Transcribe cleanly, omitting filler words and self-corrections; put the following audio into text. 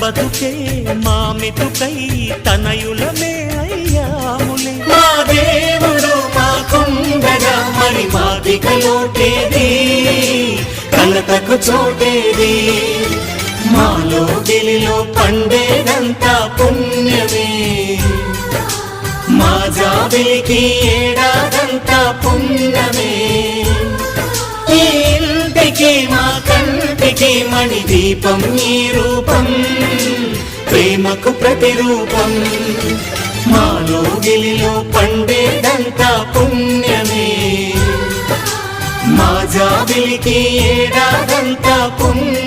బతుకే మా మెతుకై తనయులమే అయ్యాములే. మా దేవుడు మాకుండగా మరి మాదిక లోటేది, కలతకు చోటేది. మాలో గిలిలో పండేదంతా పుణ్యమే, మా జాబిలికి ఏడాదంతా పుణ్యమే. ఈ ఇంటికి మా కంటికి మణి దీపం ఈ రూపం, ప్రేమకు ప్రతిరూపం. మాలో గిలిలో పండేదంతా పుణ్యమే, మా జాబిలికి ఏడాదంతా పుణ్యమే.